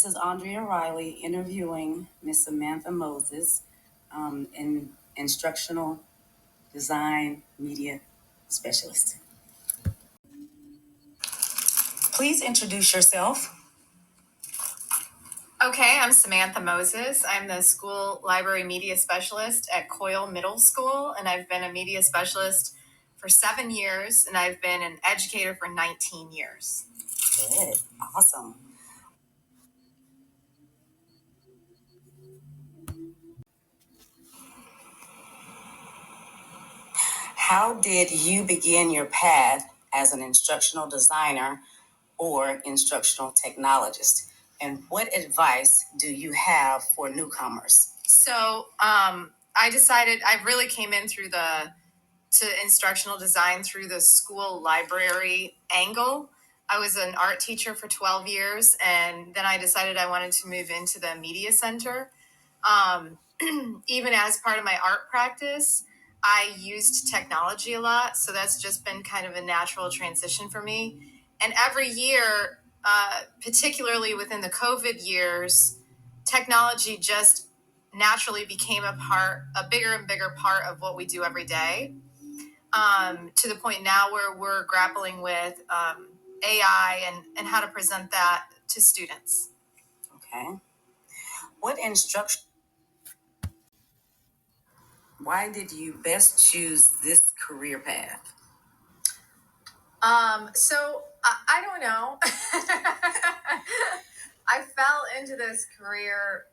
This is Andrea Riley interviewing Miss Samantha Moses, in instructional design media specialist. Please introduce yourself. Okay, I'm Samantha Moses. I'm the school library media specialist at Coyle Middle School, and I've been a media specialist for 7 years, and I've been an educator for 19 years. Good. Awesome. How did you begin your path as an instructional designer or instructional technologist? And what advice do you have for newcomers? So I decided I really came in to instructional design through the school library angle. I was an art teacher for 12 years, and then I decided I wanted to move into the media center. Um, Even as part of my art practice, I used technology a lot. So that's just been kind of a natural transition for me. And every year, particularly within the COVID years, technology just naturally became a bigger and bigger part of what we do every day. To the point now where we're grappling with AI and how to present that to students. Okay. What instruction? Why did you best choose this career path? So I don't know. I fell into this career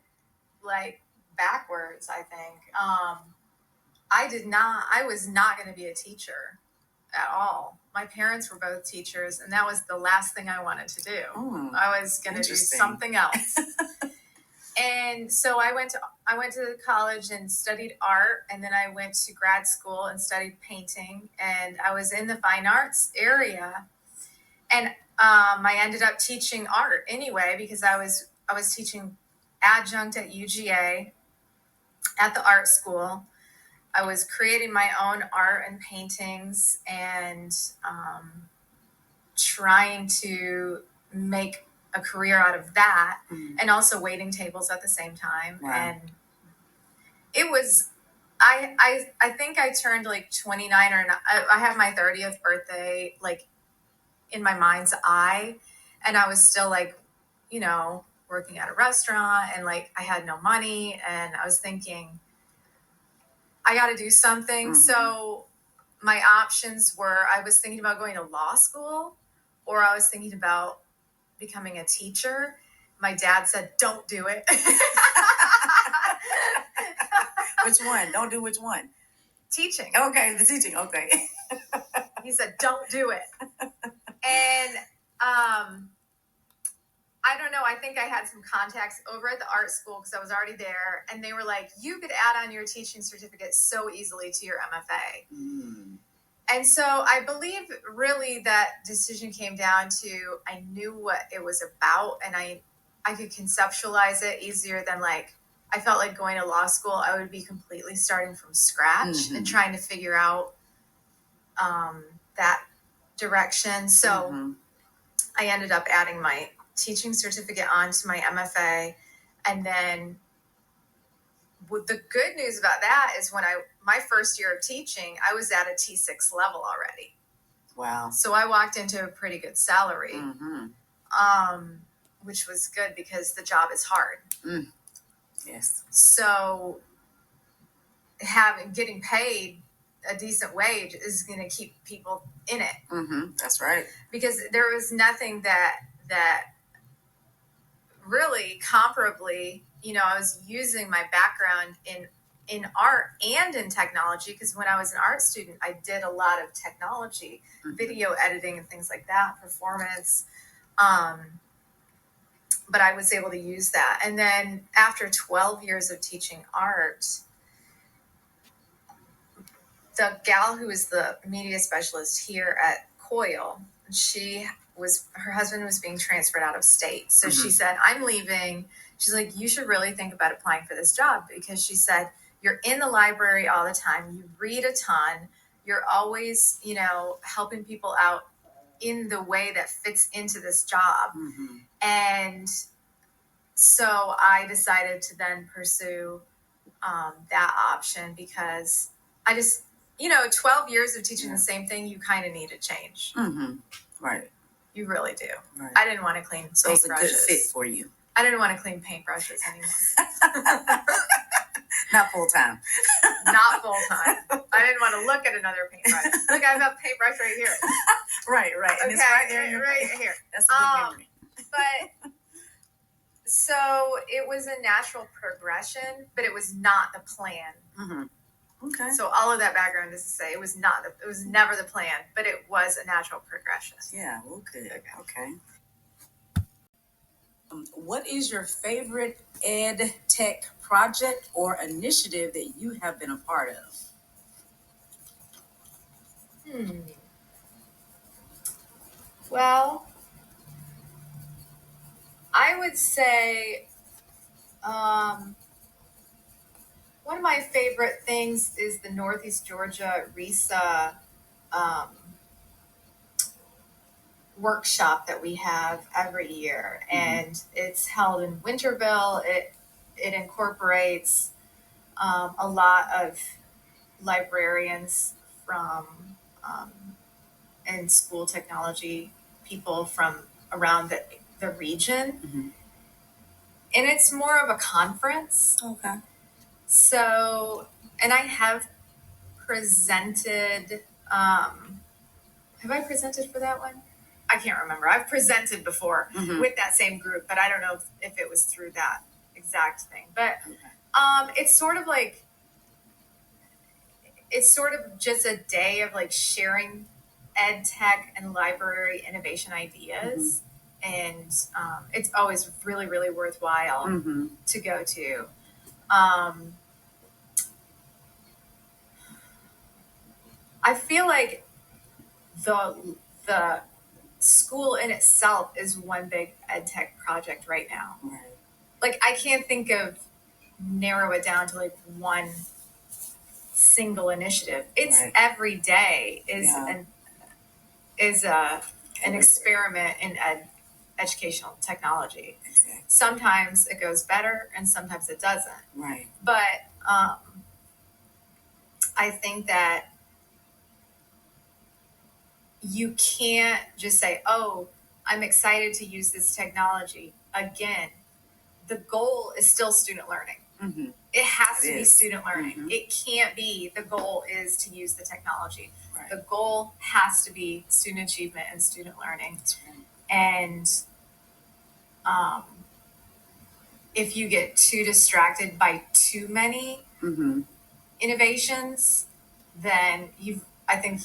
like backwards, I think. I was not going to be a teacher at all. My parents were both teachers, and that was the last thing I wanted to do. I was going to do something else. And so I went to college and studied art, and then I went to grad school and studied painting, and I was in the fine arts area, and I ended up teaching art anyway because I was teaching adjunct at UGA at the art school. I was creating my own art and paintings and trying to make a career out of that, and also waiting tables at the same time. Wow. And it was, I think I turned like 29 or not, I had my 30th birthday, like in my mind's eye. And I was still like, working at a restaurant, and like I had no money, and I was thinking, I got to do something. So my options were, I was thinking about going to law school, or I was thinking about becoming a teacher. My dad said, don't do it. Which one? Don't do which one? Teaching. Okay, the teaching. Okay. He said, don't do it. And I don't know. I think I had some contacts over at the art school because I was already there. And they were like, you could add on your teaching certificate so easily to your MFA. And so I believe really that decision came down to, I knew what it was about, and I could conceptualize it easier than like, I felt like going to law school, I would be completely starting from scratch and trying to figure out that direction. So I ended up adding my teaching certificate onto my MFA. And then the good news about that is my first year of teaching, I was at a T6 level already. Wow. So I walked into a pretty good salary, which was good because the job is hard. Yes. So getting paid a decent wage is going to keep people in it. That's right. Because there was nothing that really comparably, I was using my background in art and in technology, because when I was an art student, I did a lot of technology, video editing and things like that, performance. But I was able to use that. And then after 12 years of teaching art, the gal who is the media specialist here at Coyle, her husband was being transferred out of state. So she said, I'm leaving. She's like, you should really think about applying for this job, because she said, you're in the library all the time. You read a ton. You're always, helping people out in the way that fits into this job. And So I decided to then pursue that option because I just, 12 years of teaching the same thing, you kind of need a change. Mm-hmm. Right. You really do. Right. I didn't want to clean So it's a good paintbrushes. fit for you. I didn't want to clean paintbrushes anymore. Not full time. Not full time. I didn't want to look at another paintbrush. Look, I have a paintbrush right here. Right. And it's right there in your right face. here. That's a good memory. But so it was a natural progression, but it was not the plan. Mm-hmm. Okay. So all of that background is to say it was never the plan, but it was a natural progression. Yeah, well, good. Okay. What is your favorite ed tech project or initiative that you have been a part of? Well, I would say one of my favorite things is the Northeast Georgia RISA workshop that we have every year, and it's held in Winterville. It incorporates a lot of librarians from and school technology people from around the region. And it's more of a conference. Okay. So, and I have presented, have I presented for that one? I can't remember. I've presented before with that same group, but I don't know if it was through that exact thing. But it's sort of like, it's sort of just a day of like sharing ed tech and library innovation ideas. And it's always really, really worthwhile to go to. I feel like the school in itself is one big ed tech project right now. Right. Like I can't think of narrow it down to like one single initiative. It's every day is an experiment in educational technology. Exactly. Sometimes it goes better and sometimes it doesn't. Right. But I think that you can't just say, oh, I'm excited to use this technology. Again, the goal is still student learning. It has to be student learning. It can't be the goal is to use the technology. Right. The goal has to be student achievement and student learning. Right. And if you get too distracted by too many innovations, then I think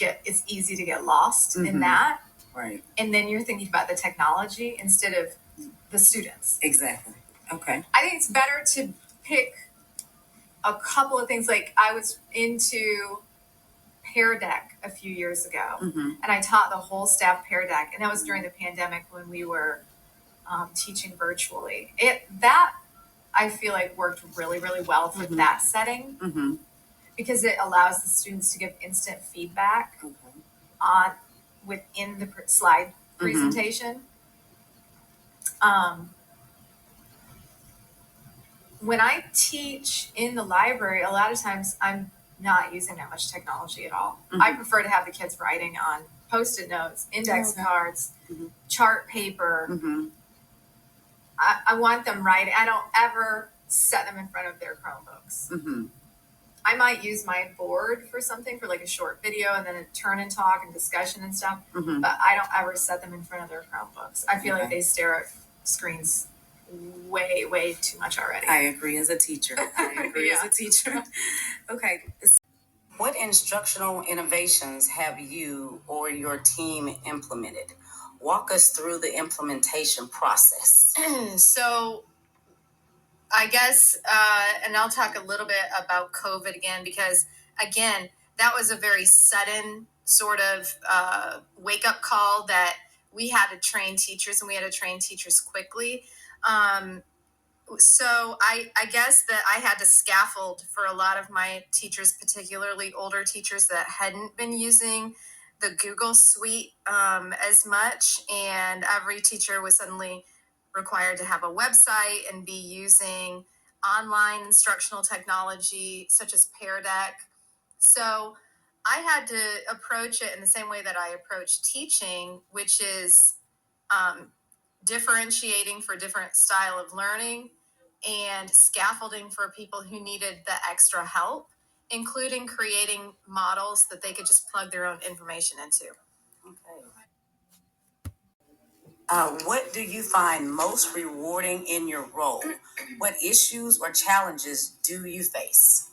it's easy to get lost in that. Right. And then you're thinking about the technology instead of the students. Exactly. Okay. I think it's better to pick a couple of things. Like I was into Pear Deck a few years ago, and I taught the whole staff Pear Deck, and that was during the pandemic when we were teaching virtually. That I feel like worked really, really well for that setting because it allows the students to give instant feedback on within the slide presentation. When I teach in the library, a lot of times I'm not using that much technology at all. I prefer to have the kids writing on Post-it notes, index cards, chart paper. I want them writing. I don't ever set them in front of their Chromebooks. I might use my board for something, for like a short video and then a turn and talk and discussion and stuff, but I don't ever set them in front of their Chromebooks. I feel like they stare at screens way, way too much already. I agree as a teacher. Okay. What instructional innovations have you or your team implemented? Walk us through the implementation process. So I guess, and I'll talk a little bit about COVID again, because again, that was a very sudden sort of wake up call that we had to train teachers, and we had to train teachers quickly. So I guess that I had to scaffold for a lot of my teachers, particularly older teachers that hadn't been using the Google Suite as much, and every teacher was suddenly required to have a website and be using online instructional technology such as Pear Deck. So I had to approach it in the same way that I approach teaching, which is um, differentiating for different style of learning and scaffolding for people who needed the extra help, including creating models that they could just plug their own information into. Okay. What do you find most rewarding in your role? What issues or challenges do you face?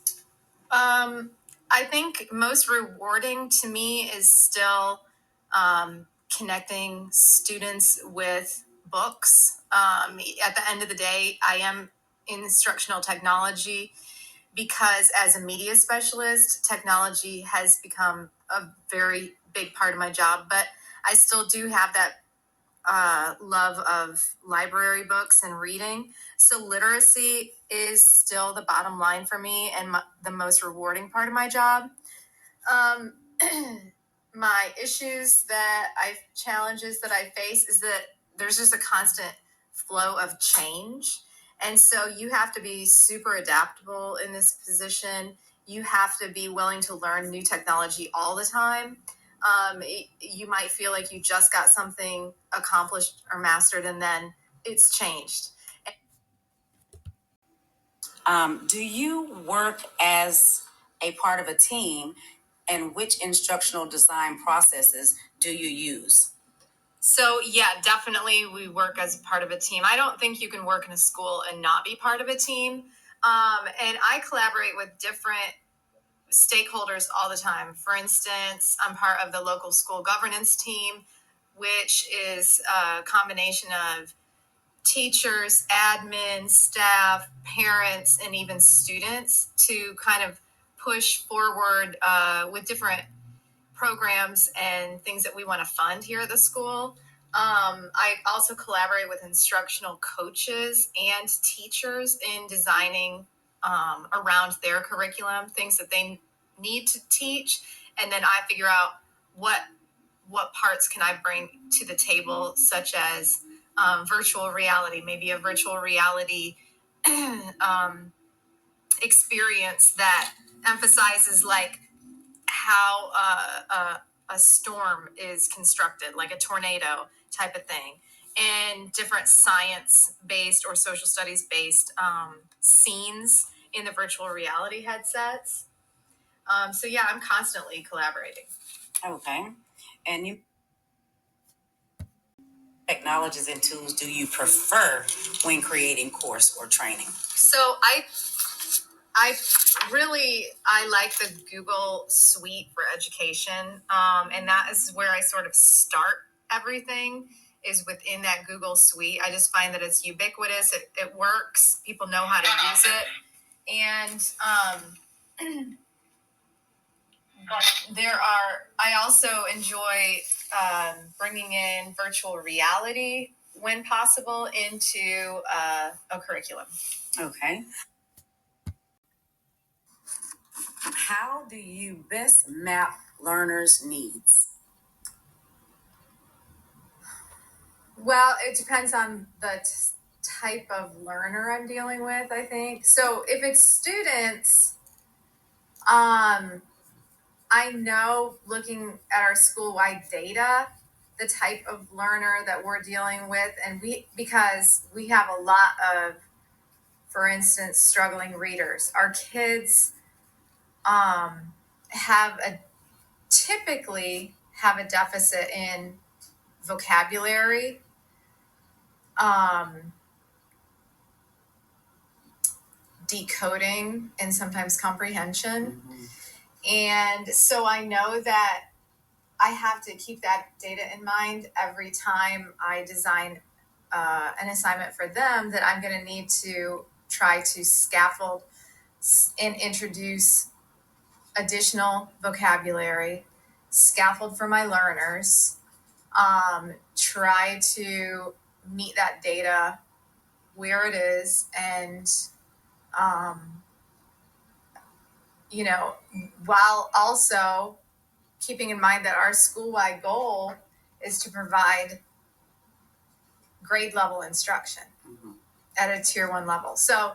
I think most rewarding to me is still connecting students with books. At the end of the day, I am in instructional technology because as a media specialist, technology has become a very big part of my job, but I still do have that love of library books and reading. So literacy is still the bottom line for me and the most rewarding part of my job. Um, my challenges that I face is that there's just a constant flow of change. And so you have to be super adaptable in this position. You have to be willing to learn new technology all the time. You might feel like you just got something accomplished or mastered and then it's changed. Do you work as a part of a team, and which instructional design processes do you use? So yeah, definitely we work as a part of a team. I don't think you can work in a school and not be part of a team. And I collaborate with different stakeholders all the time. For instance, I'm part of the local school governance team, which is a combination of teachers, admin, staff, parents, and even students to kind of push forward with different programs and things that we want to fund here at the school. I also collaborate with instructional coaches and teachers in designing around their curriculum, things that they need to teach, and then I figure out what parts can I bring to the table, such as virtual reality, maybe a virtual reality um, experience that emphasizes like how a storm is constructed, like a tornado type of thing, and different science based or social studies based scenes in the virtual reality headsets. So, yeah, I'm constantly collaborating. Okay. And you technologies and tools do you prefer when creating course or training? So, I I like the Google Suite for education, and that is where I sort of start everything. Is within that Google Suite. I just find that it's ubiquitous. It works. People know how to use it, and I also enjoy bringing in virtual reality when possible into a curriculum. Okay. How do you best map learners' needs? Well, it depends on the type of learner I'm dealing with, I think. So if it's students, I know looking at our school wide data, the type of learner that we're dealing with, and because we have a lot of, for instance, struggling readers. Our kids have typically have a deficit in vocabulary, um, decoding, and sometimes comprehension. Mm-hmm. And so I know that I have to keep that data in mind every time I design an assignment for them, that I'm going to need to try to scaffold and introduce additional vocabulary, scaffold for my learners, try to meet that data where it is, and um, while also keeping in mind that our school-wide goal is to provide grade level instruction at a tier 1 level. So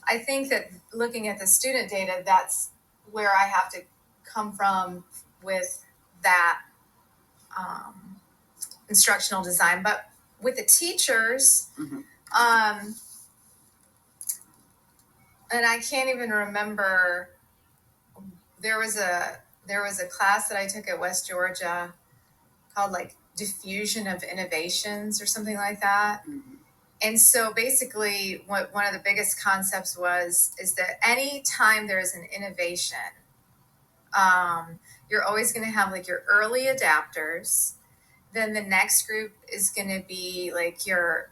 I think that looking at the student data, that's where I have to come from with that instructional design. But with the teachers, and I can't even remember, there was a class that I took at West Georgia called like diffusion of innovations or something like that. And so basically what one of the biggest concepts is that any time there's an innovation, you're always going to have like your early adapters. Then the next group is going to be like your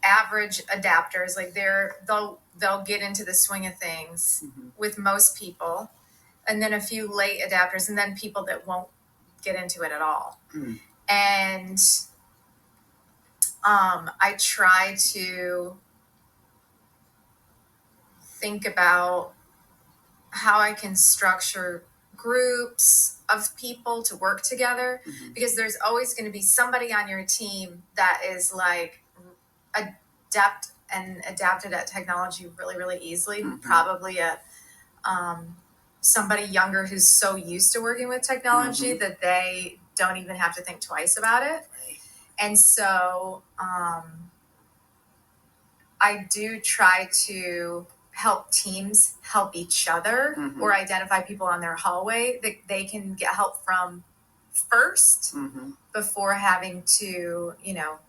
average adapters. Like they'll get into the swing of things with most people, and then a few late adapters, and then people that won't get into it at all. And I try to think about how I can structure groups of people to work together, because there's always going to be somebody on your team that is like adept and adapted at technology really, really easily. Probably somebody younger who's so used to working with technology that they don't even have to think twice about it. And so I do try to help teams help each other, or identify people on their hallway that they can get help from first, before having to,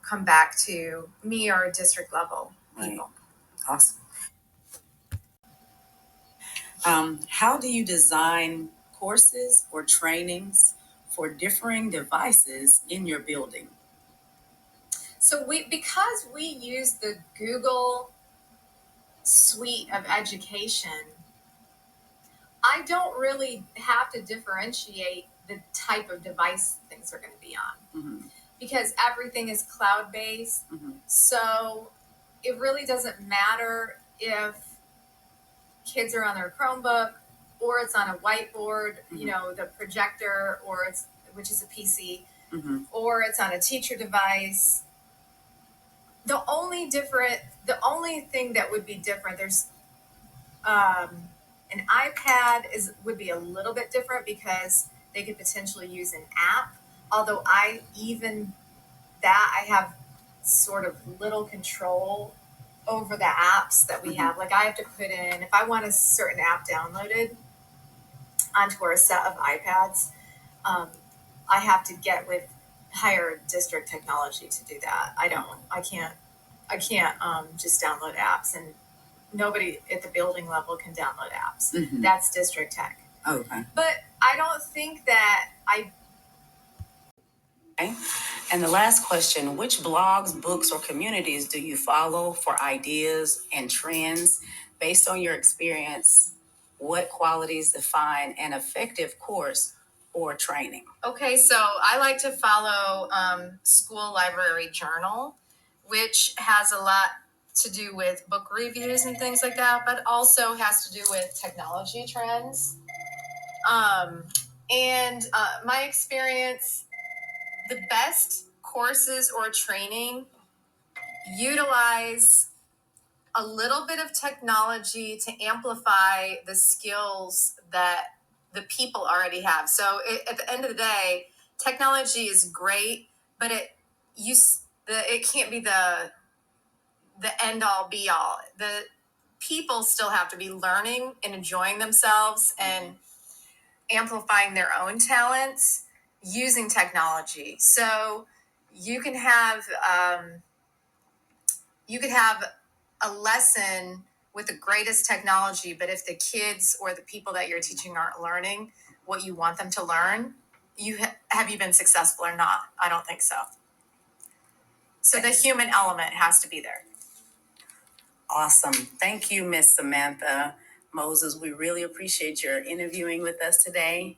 come back to me or district level people. Awesome. How do you design courses or trainings for differing devices in your building? So because we use the Google suite of education, I don't really have to differentiate the type of device things are going to be on, because everything is cloud-based. So it really doesn't matter if kids are on their Chromebook or it's on a whiteboard, the projector, which is a PC, or it's on a teacher device. The only thing that would be different, there's an iPad would be a little bit different because they could potentially use an app. Although I have sort of little control over the apps that we have. Like I have to put in, if I want a certain app downloaded onto our set of iPads, I have to get with higher district technology to do that. I can't just download apps, and nobody at the building level can download apps. That's district tech. Okay. But I don't think that Okay. And the last question, which blogs, books, or communities do you follow for ideas and trends? Based on your experience, what qualities define an effective course or training? Okay, so I like to follow School Library Journal, which has a lot to do with book reviews and things like that, but also has to do with technology trends. And my experience, the best courses or training utilize a little bit of technology to amplify the skills that the people already have. So at the end of the day, technology is great, but it can't be the end all be all. The people still have to be learning and enjoying themselves and amplifying their own talents using technology. So you can have a lesson with the greatest technology, but if the kids or the people that you're teaching aren't learning what you want them to learn, have you been successful or not? I don't think so. So the human element has to be there. Awesome. Thank you, Miss Samantha Moses. We really appreciate your interviewing with us today.